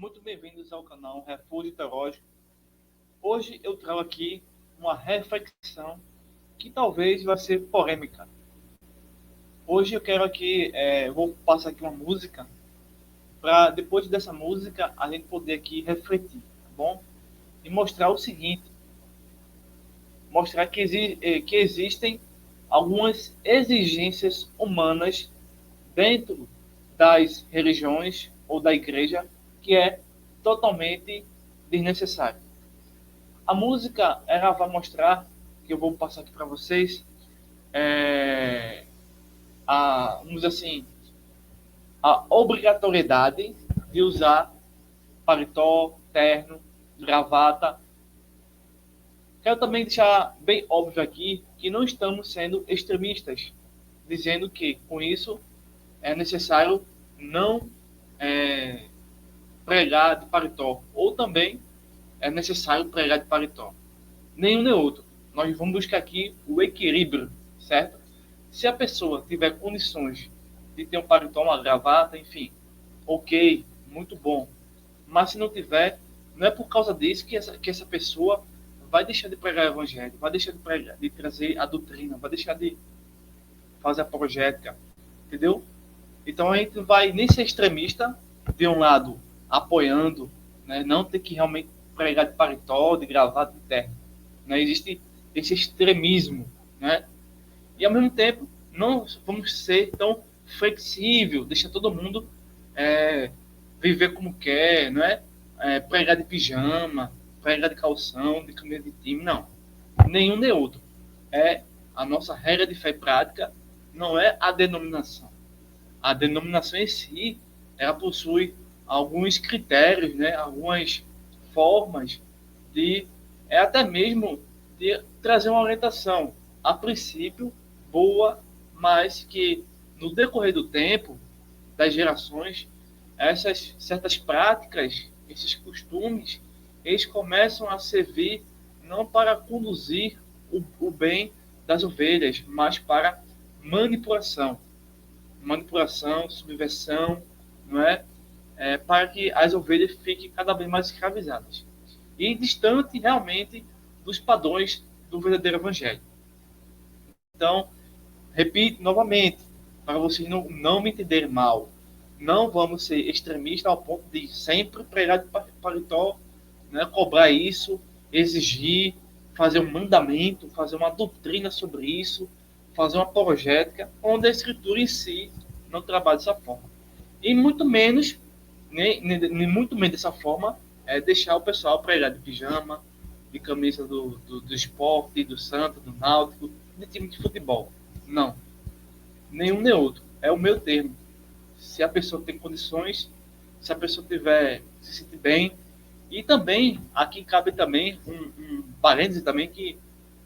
muito bem-vindos ao canal Refúgio Teológico. Hoje eu trago aqui uma reflexão que talvez vai ser polêmica. Hoje eu quero aqui, vou passar aqui uma música, para depois dessa música a gente poder aqui refletir, tá bom? E mostrar o seguinte, mostrar que existem algumas exigências humanas dentro das religiões ou da igreja que é totalmente desnecessário. A música ela vai mostrar, que eu vou passar aqui para vocês, vamos dizer assim, a obrigatoriedade de usar paletó, terno, gravata. Quero também deixar bem óbvio aqui que não estamos sendo extremistas, dizendo que com isso é necessário não pregar de paletó, ou também é necessário pregar de paletó. Nenhum nem outro. Nós vamos buscar aqui o equilíbrio, certo? Se a pessoa tiver condições de ter um paletó, uma gravata, enfim, ok, muito bom. Mas se não tiver, não é por causa disso que essa pessoa vai deixar de pregar o evangelho, vai deixar de pregar, de trazer a doutrina, vai deixar de fazer a apologética, entendeu? Então a gente não vai nem ser extremista, de um lado apoiando, né, não ter que realmente pregar de paletó, de gravata, de terno. Não existe esse extremismo, né? E ao mesmo tempo não vamos ser tão flexível, deixar todo mundo viver como quer, não é? Pregar de pijama, pregar de calção, de camisa de time, não. Nenhum nem outro. É a nossa regra de fé e prática, não é a denominação. A denominação em si, ela possui alguns critérios, né? Algumas formas de, até mesmo de trazer uma orientação, a princípio, boa, mas que no decorrer do tempo, das gerações, essas certas práticas, esses costumes, eles começam a servir não para conduzir o bem das ovelhas, mas para manipulação. Manipulação, subversão, não é? Para que as ovelhas fiquem cada vez mais escravizadas e distante realmente dos padrões do verdadeiro evangelho. Então, repito novamente, para vocês não me entenderem mal, não vamos ser extremistas ao ponto de sempre pregar de paletó, né, cobrar isso, exigir, fazer um mandamento, fazer uma doutrina sobre isso, fazer uma apologética, onde a escritura em si não trabalha dessa forma. E muito menos, nem muito menos dessa forma, deixar o pessoal pregar de pijama, de camisa do esporte, do Santa, do Náutico, de time de futebol. Não. Nenhum nem outro. É o meu termo. Se a pessoa tem condições, se a pessoa tiver se sentir bem. E também, aqui cabe também um parêntese também que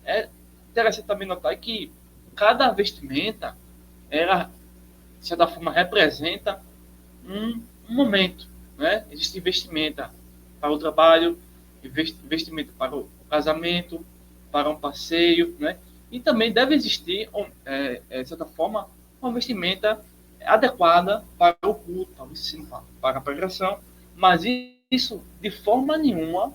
é interessante também notar que cada vestimenta, ela, de certa forma, representa um momento. Né? Existe vestimenta para o trabalho, vestimenta para o casamento, para um passeio, né? E também deve existir, de certa forma, uma vestimenta adequada para o culto, para o ensino, para a pregação, mas isso, de forma nenhuma,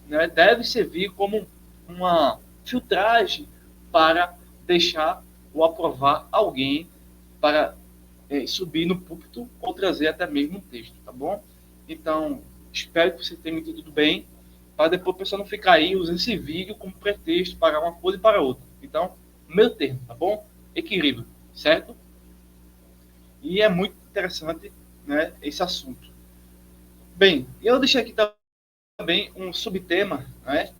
né, deve servir como uma filtragem para deixar ou aprovar alguém para subir no púlpito ou trazer até mesmo um texto, tá bom? Então, espero que você tenha me entendido bem, para depois o pessoal não ficar aí usando esse vídeo como pretexto para uma coisa e para outra. Então, meu termo, tá bom? Equilíbrio, certo? E é muito interessante, né, esse assunto. Bem, eu deixei aqui também um subtema, né?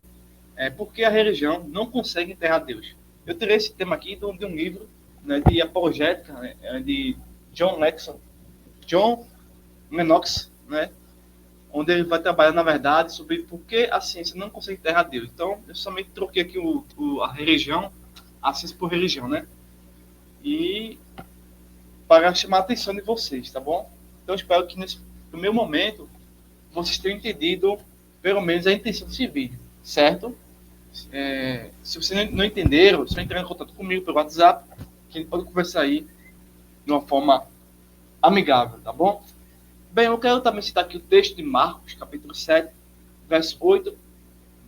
Porque a religião não consegue enterrar Deus. Eu tirei esse tema aqui de um livro, né, de apologética, né, de John Lennox, né? Onde ele vai trabalhar, na verdade, sobre por que a ciência não consegue enterrar Deus. Então, eu somente troquei aqui a religião, a ciência por religião, né? E para chamar a atenção de vocês, tá bom? Então, eu espero que nesse primeiro momento vocês tenham entendido, pelo menos, a intenção desse vídeo, certo? Se vocês não entenderam, só entrar em contato comigo pelo WhatsApp, que a gente pode conversar aí de uma forma amigável, tá bom? Bem, eu quero também citar aqui o texto de Marcos, capítulo 7, verso 8,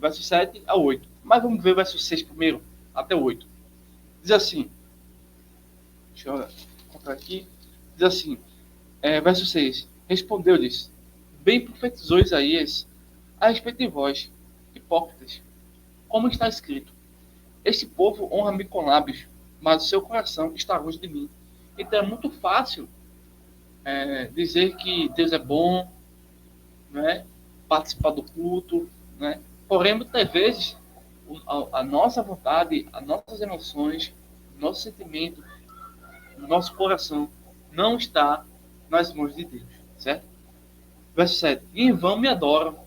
verso 7 a 8. Mas vamos ver o verso 6 primeiro, até o 8. Diz assim, deixa eu contar aqui, diz assim, verso 6, respondeu-lhes, bem profetizou Isaías a respeito de vós, hipócritas, como está escrito, este povo honra-me com lábios, mas o seu coração está longe de mim. Então é muito fácil dizer que Deus é bom, né? Participar do culto, né? Porém, muitas vezes, a nossa vontade, as nossas emoções, nosso sentimento, nosso coração não está nas mãos de Deus, certo? Verso 7. E em vão me adoram,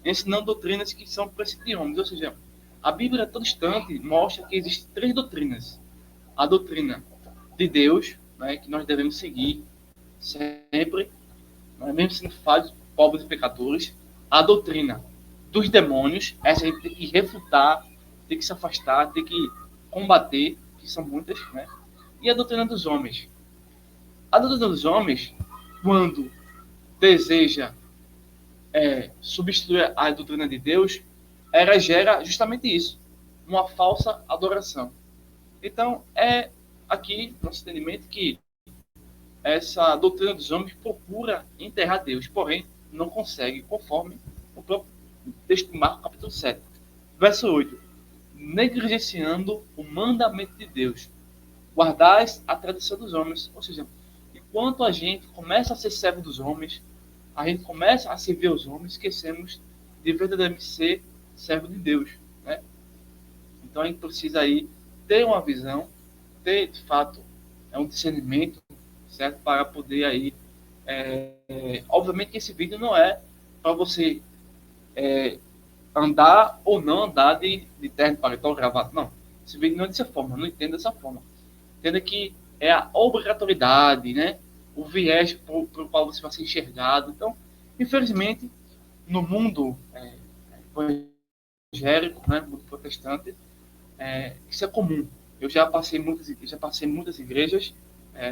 ensinando doutrinas que são princípios de homens. Ou seja, a Bíblia, a todo instante, mostra que existem três doutrinas. A doutrina de Deus, né, que nós devemos seguir sempre, né, mesmo sendo falhos, pobres e pecadores. A doutrina dos demônios, essa a gente tem que refutar, tem que se afastar, tem que combater, que são muitas, né? E a doutrina dos homens. A doutrina dos homens, quando deseja substituir a doutrina de Deus, ela gera justamente isso, uma falsa adoração. Então, é aqui, nosso entendimento, que essa doutrina dos homens procura enterrar Deus, porém, não consegue, conforme o próprio texto de Marcos, capítulo 7, verso 8. Negligenciando o mandamento de Deus, guardais a tradição dos homens. Ou seja, enquanto a gente começa a ser servo dos homens, a gente começa a servir os homens, esquecemos de verdadeiramente ser servo de Deus, né? Então a gente precisa aí ter uma visão, ter de fato um discernimento, certo? Para poder aí, obviamente que esse vídeo não é para você andar ou não andar de terno, paletó, gravata, não. Esse vídeo não é dessa forma, não entenda dessa forma. Entenda que é a obrigatoriedade, né? O viés pelo qual você vai ser enxergado. Então, infelizmente, no mundo evangélico, né, mundo protestante, isso é comum. Eu já passei muitas igrejas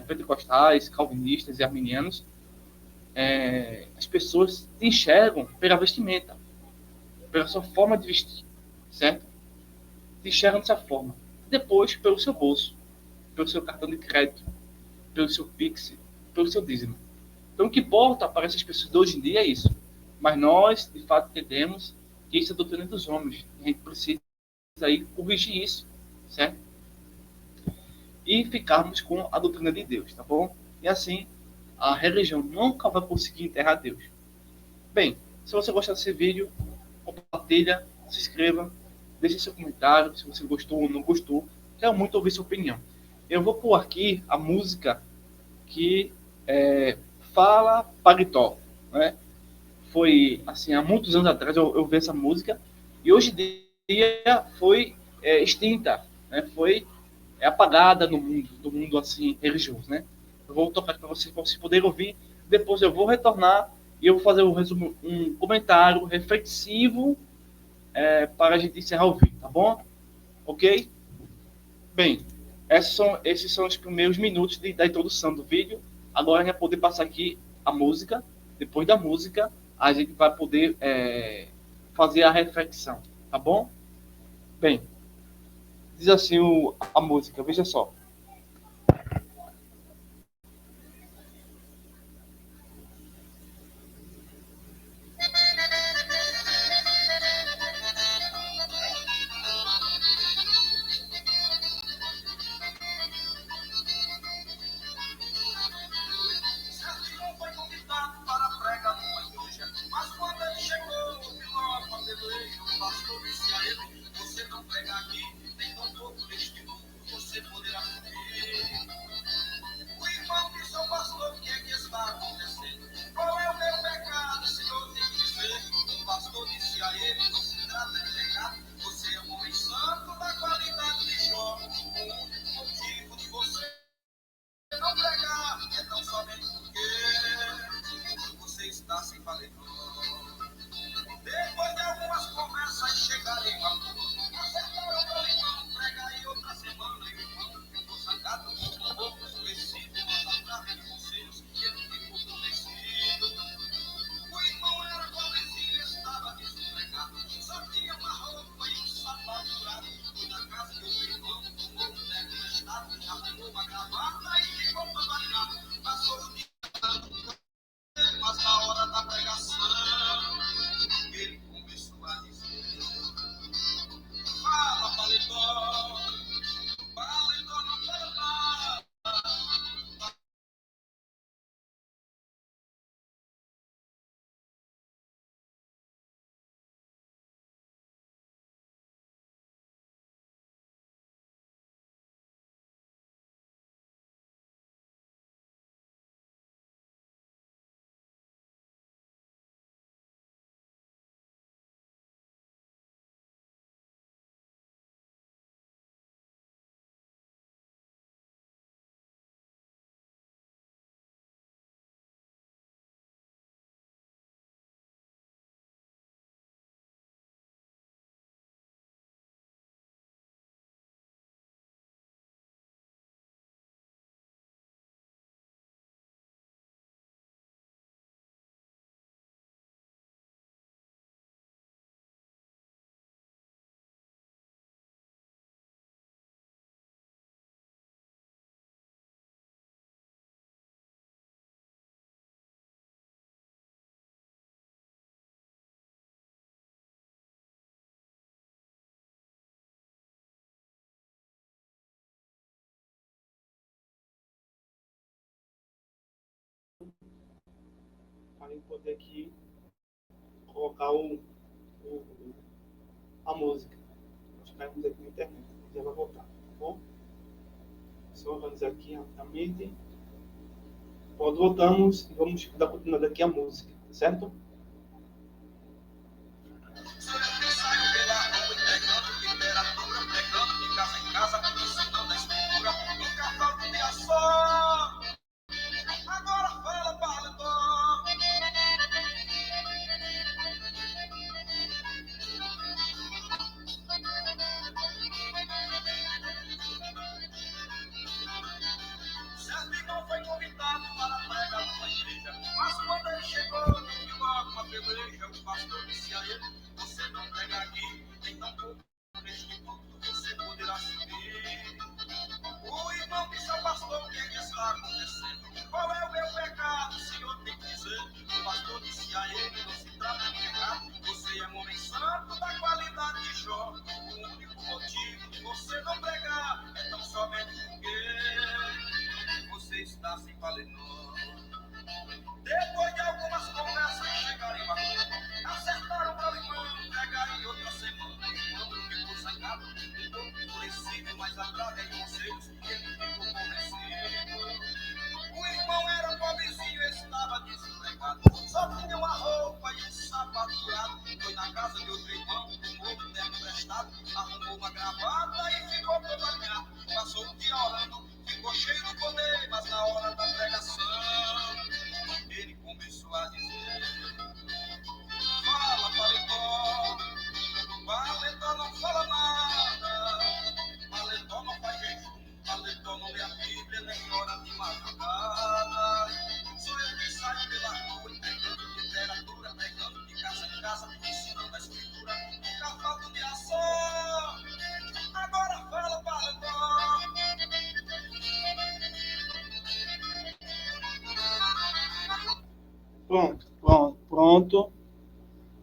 pentecostais, calvinistas e arminianos. As pessoas te enxergam pela vestimenta, pela sua forma de vestir, certo? Te enxergam dessa forma. Depois, pelo seu bolso, pelo seu cartão de crédito, pelo seu Pix, pelo seu dízimo. Então, o que importa para essas pessoas de hoje em dia é isso. Mas nós, de fato, entendemos que isso é a doutrina dos homens. A gente precisa aí corrigir isso, certo? E ficarmos com a doutrina de Deus, tá bom? E assim, a religião nunca vai conseguir enterrar Deus. Bem, se você gostar desse vídeo, compartilha, se inscreva, deixe seu comentário, se você gostou ou não gostou. Quero muito ouvir sua opinião. Eu vou pôr aqui a música que Fala Paletó, né? Foi, assim, há muitos anos atrás eu vi essa música e hoje em dia foi extinta, né? Foi apagada no mundo, do mundo, assim, religioso, né? Eu vou tocar para vocês poderem ouvir, depois eu vou retornar e eu vou fazer um comentário reflexivo para a gente encerrar o vídeo, tá bom? Ok? Bem, esses são os primeiros minutos da introdução do vídeo. Agora a gente vai poder passar aqui a música. Depois da música, a gente vai poder fazer a reflexão, tá bom? Bem, diz assim a música, veja só. Mas quando ele chegou, Pilatos apedrejou, pastor disse a ele: você não prega aqui, nem tampouco neste mundo, você poderá para eu poder aqui colocar a música. Nós caímos aqui na internet. Já vai voltar, tá bom? Só organizar aqui rapidamente. Quando voltamos, vamos dar continuidade aqui à música, certo? Certo irmão foi convidado para pregar numa igreja, mas quando ele chegou, viu logo uma peleja. O pastor disse a ele: você não prega aqui, então neste culto você poderá subir. O irmão disse ao pastor: o que é que está acontecendo? Qual é o meu pecado? O senhor tem que dizer. O pastor disse a ele: não se trata de pecado, você é um homem santo da qualidade de Jó. O único motivo de você não pregar é tão somente porque você está sem paletó. Depois de algumas conversas chegaram em uma conta, acertaram para o irmão pregar em outra semana. O irmão ficou sacado, um pouco enfurecido, mas através de conselhos ele ficou convencido. O irmão era pobrezinho, estava desempregado, só tinha uma roupa e um sapato furado. Foi na casa de outro irmão, um outro tempo emprestado, arrumou uma gravata e ficou todo alinhado. Passou o dia orando, ficou cheio do poder, mas na hora da pregação ele começou a dizer: fala, paletó, paletó não fala nada, paletó não faz jejum, paletó não lê a Bíblia nem hora de madrugada. Sou eu que saio pela rua entregando literatura, pregando de casa em casa, ensinando a escritura, nunca falta de ação. Agora fala, paletó. Pronto.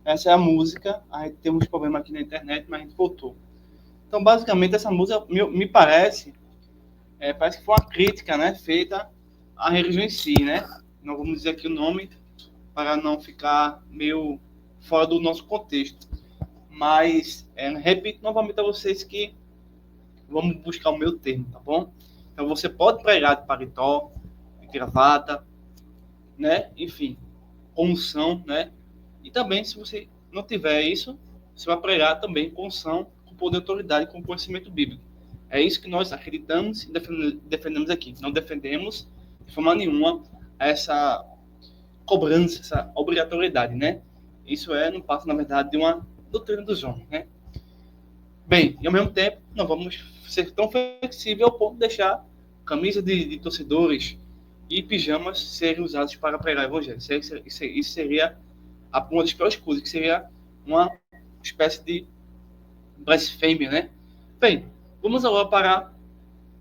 Essa é a música. A gente tem uns problemas aqui na internet, mas a gente voltou. Então, basicamente, essa música me parece que foi uma crítica, né, feita à religião em si, né? Não vamos dizer aqui o nome para não ficar meio fora do nosso contexto. Mas, repito novamente a vocês que vamos buscar o meu termo, tá bom? Então, você pode pregar de paletó, de gravata, né? Enfim, com unção, né? E também, se você não tiver isso, você vai pregar também com unção, com poder de autoridade, com conhecimento bíblico. É isso que nós acreditamos e defendemos aqui. Não defendemos, de forma nenhuma, essa cobrança, essa obrigatoriedade, né? Isso não passa, na verdade, de uma doutrina dos homens, né? Bem, e ao mesmo tempo, não vamos ser tão flexíveis ao ponto de deixar camisa de torcedores e pijamas serem usados para pregar o evangelho. Isso seria uma das piores coisas, que seria uma espécie de blasfêmia, né? Bem, vamos agora para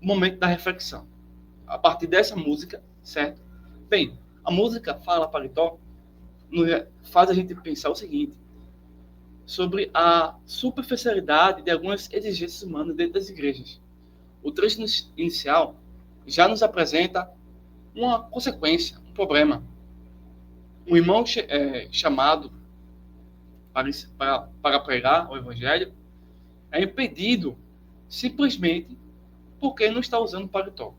o momento da reflexão. A partir dessa música, certo? Bem, a música Fala Paletó faz a gente pensar o seguinte, sobre a superficialidade de algumas exigências humanas dentro das igrejas. O trecho inicial já nos apresenta uma consequência, um problema. Um irmão chamado para pregar o evangelho é impedido simplesmente porque não está usando paletó.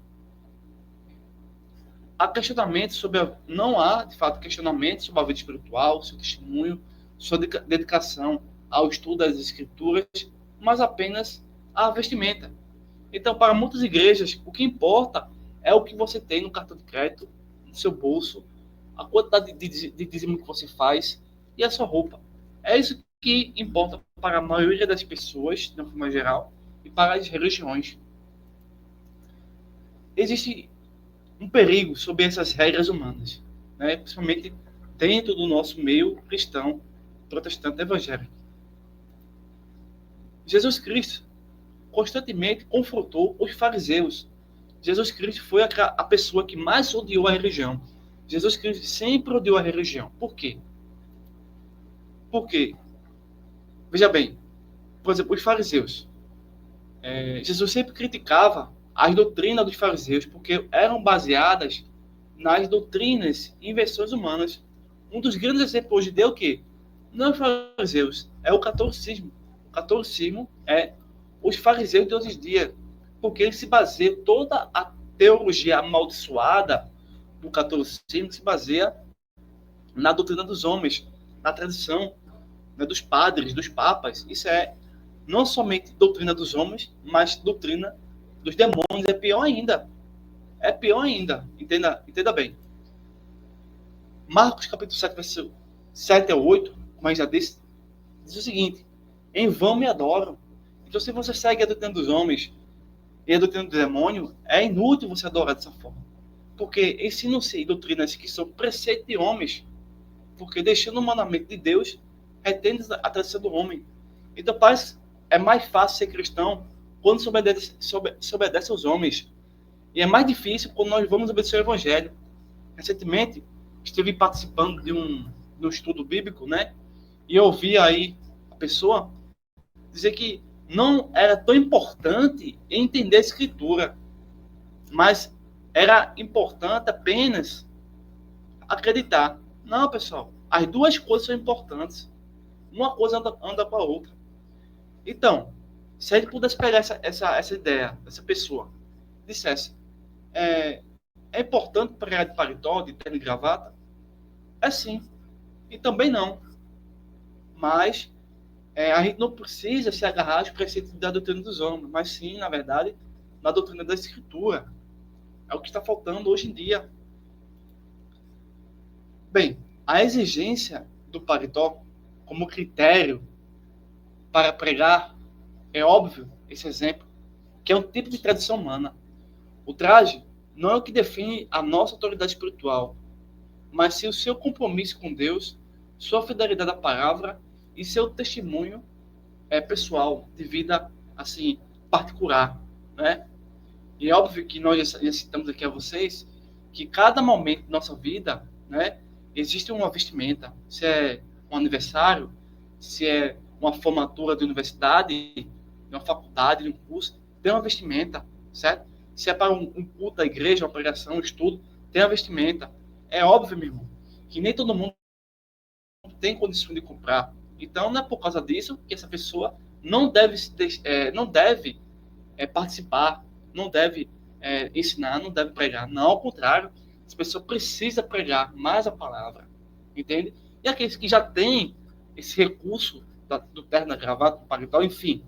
Não há, de fato, questionamento sobre a vida espiritual, seu testemunho, sua dedicação ao estudo das escrituras, mas apenas a vestimenta. Então, para muitas igrejas, o que importa é o que você tem no cartão de crédito, no seu bolso, a quantidade de dízimo que você faz e a sua roupa. É isso que importa para a maioria das pessoas, de uma forma geral, e para as religiões. Existe um perigo sobre essas regras humanas, né? Principalmente dentro do nosso meio cristão, protestante evangélico. Jesus Cristo constantemente confrontou os fariseus. Jesus Cristo foi a pessoa que mais odiou a religião. Jesus Cristo sempre odiou a religião. Por quê? Porque, veja bem, por exemplo, os fariseus. Jesus sempre criticava as doutrinas dos fariseus, porque eram baseadas nas doutrinas e invenções humanas. Um dos grandes exemplos hoje é o quê? Não é os fariseus, é o catolicismo. O catolicismo é os fariseus de hoje em dia, porque ele se baseia, toda a teologia amaldiçoada do catolicismo se baseia na doutrina dos homens, na tradição, né, dos padres, dos papas. Isso é não somente doutrina dos homens, mas doutrina dos demônios. É pior ainda. É pior ainda. Entenda bem. Marcos capítulo 7, versículo 7 a 8, como eu já disse, diz o seguinte: em vão me adoram. Então, se você segue a doutrina dos homens e a doutrina do demônio, é inútil você adorar dessa forma. Porque ensinam-se doutrinas que são preceito de homens, porque deixando o mandamento de Deus, retendo a tradição do homem. Então, parece é mais fácil ser cristão quando se obedece aos homens. E é mais difícil quando nós vamos obedecer ao evangelho. Recentemente, estive participando de um estudo bíblico, né? E eu ouvi aí a pessoa dizer que não era tão importante entender a escritura, mas era importante apenas acreditar. Não, pessoal, as duas coisas são importantes. Uma coisa anda com a outra. Então, se a gente pudesse pegar essa ideia dessa pessoa, dissesse, é importante pregar de paletó, de terno e gravata? É sim. E também não. Mas a gente não precisa se agarrar aos preceitos da doutrina dos homens, mas sim, na verdade, na doutrina da Escritura. É o que está faltando hoje em dia. Bem, a exigência do paletó como critério para pregar é óbvio, esse exemplo, que é um tipo de tradição humana. O traje não é o que define a nossa autoridade espiritual, mas sim o seu compromisso com Deus, sua fidelidade à palavra e seu testemunho pessoal, de vida assim, particular, né? E é óbvio que nós já citamos aqui a vocês que cada momento da nossa vida, né, existe uma vestimenta. Se é um aniversário, se é uma formatura de universidade, de uma faculdade, de um curso, tem uma vestimenta, certo? Se é para um culto da igreja, uma pregação, um estudo, tem uma vestimenta. É óbvio, meu irmão, que nem todo mundo tem condição de comprar. Então, não é por causa disso que essa pessoa não deve, participar, não deve ensinar, não deve pregar. Não, ao contrário, essa pessoa precisa pregar mais a palavra, entende? E aqueles que já têm esse recurso do terno, da gravata, do paletó, enfim,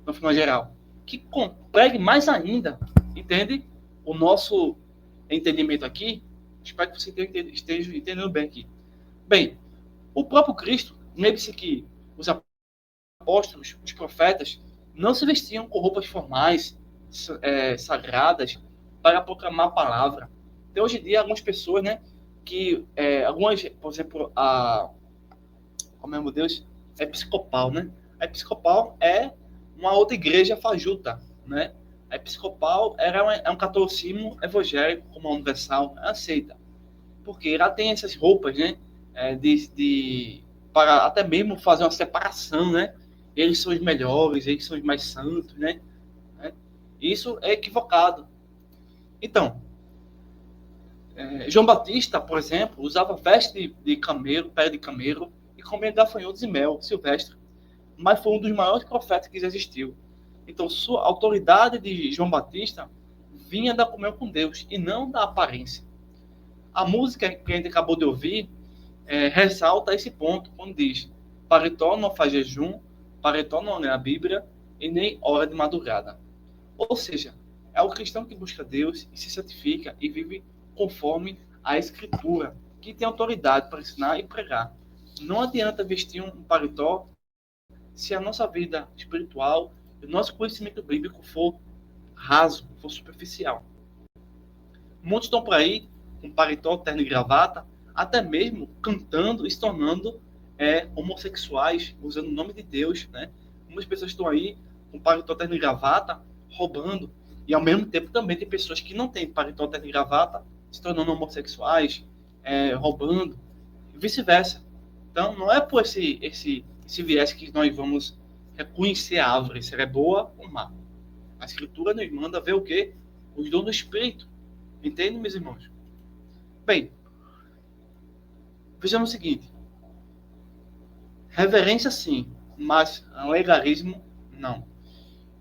no final geral, que pregue mais ainda, entende? O nosso entendimento aqui, espero que você esteja entendendo bem aqui. Bem, o próprio Cristo, lembre-se que os apóstolos, os profetas, não se vestiam com roupas formais, sagradas, para proclamar a palavra. Então, hoje em dia, algumas pessoas, né, que algumas, por exemplo, como é, meu Deus, é episcopal, né? A episcopal é uma outra igreja fajuta, né? A episcopal é um catolicismo evangélico, como a universal, aceita. Porque ela tem essas roupas, né? Para até mesmo fazer uma separação, né? Eles são os melhores, eles são os mais santos, né? Isso é equivocado. Então, João Batista, por exemplo, usava veste de camelo, pele de camelo, e comia gafanhotos e mel silvestre. Mas foi um dos maiores profetas que já existiu. Então, a autoridade de João Batista vinha da comunhão com Deus, e não da aparência. A música que a gente acabou de ouvir ressalta esse ponto, quando diz: paletó não faz jejum, paletó não lê a Bíblia, e nem hora de madrugada. Ou seja, é o cristão que busca Deus e se santifica e vive conforme a Escritura, que tem autoridade para ensinar e pregar. Não adianta vestir um paletó se a nossa vida espiritual e o nosso conhecimento bíblico for raso, for superficial. Muitos estão por aí com paletó, terno e gravata, até mesmo cantando e se tornando homossexuais, usando o nome de Deus, né? Muitas pessoas estão aí com paletó, terno e gravata, roubando, e ao mesmo tempo também tem pessoas que não têm paletó, terno e gravata, se tornando homossexuais, roubando, e vice-versa. Então, não é por esse viés que nós vamos reconhecer a árvore, se ela é boa ou má. A Escritura nos manda ver o quê? Os dons do Espírito. Entende, meus irmãos? Bem, Vejamos o seguinte: reverência sim, mas legarismo não.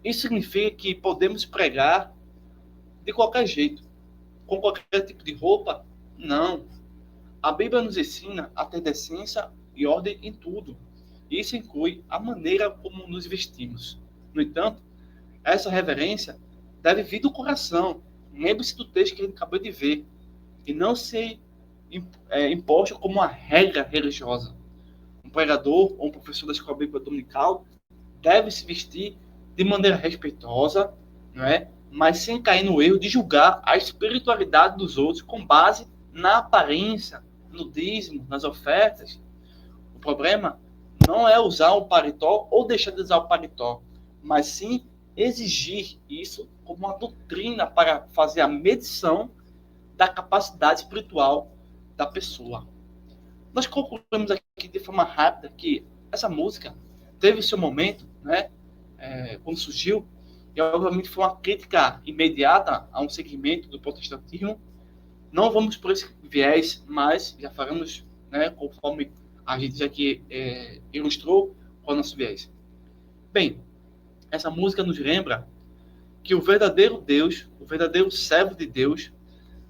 Isso significa que podemos pregar de qualquer jeito, com qualquer tipo de roupa? Não. A Bíblia nos ensina a ter decência e ordem em tudo. Isso inclui a maneira como nos vestimos. No entanto, essa reverência deve vir do coração. Lembre-se do texto que a gente acabou de ver. E não ser imposto como uma regra religiosa. Um pregador ou um professor da escola bíblica dominical deve se vestir de maneira respeitosa, não é? Mas sem cair no erro de julgar a espiritualidade dos outros com base na aparência, no dízimo, nas ofertas. O problema não é usar o paletó ou deixar de usar o paletó, mas sim exigir isso como uma doutrina para fazer a medição da capacidade espiritual da pessoa. Nós concluímos aqui de forma rápida que essa música teve seu momento, né, quando surgiu, e obviamente foi uma crítica imediata a um segmento do protestantismo. Não vamos por esse viés, mas já faremos, né, conforme a gente já aqui ilustrou com o nosso viés. Bem, essa música nos lembra que o verdadeiro Deus, o verdadeiro servo de Deus,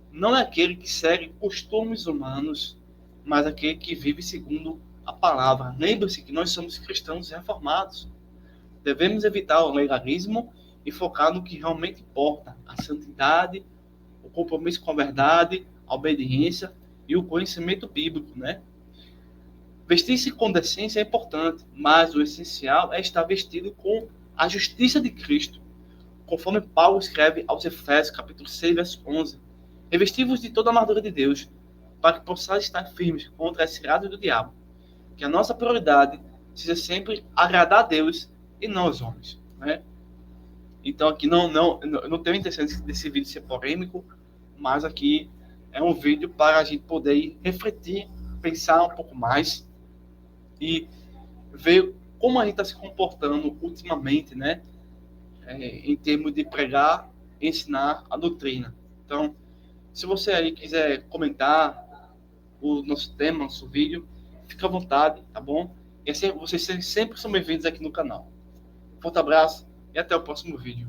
não é aquele que segue costumes humanos, mas aquele que vive segundo a palavra. Lembre-se que nós somos cristãos reformados. Devemos evitar o legalismo e focar no que realmente importa: a santidade, o compromisso com a verdade, a obediência e o conhecimento bíblico, né? Vestir-se com decência é importante, mas o essencial é estar vestido com a justiça de Cristo, conforme Paulo escreve aos Efésios, capítulo 6, verso 11. Revestivos de toda a armadura de Deus, para que possais estar firmes contra as ciladas do diabo. Que a nossa prioridade seja sempre agradar a Deus e não aos homens, né? Então aqui não tenho intenção desse vídeo ser polêmico, mas aqui é um vídeo para a gente poder refletir, pensar um pouco mais e ver como a gente está se comportando ultimamente, né? Em termos de pregar e ensinar a doutrina. Então, se você aí quiser comentar o nosso tema, nosso vídeo, fica à vontade, tá bom? E assim, vocês sempre são bem-vindos aqui no canal. Forte abraço e até o próximo vídeo.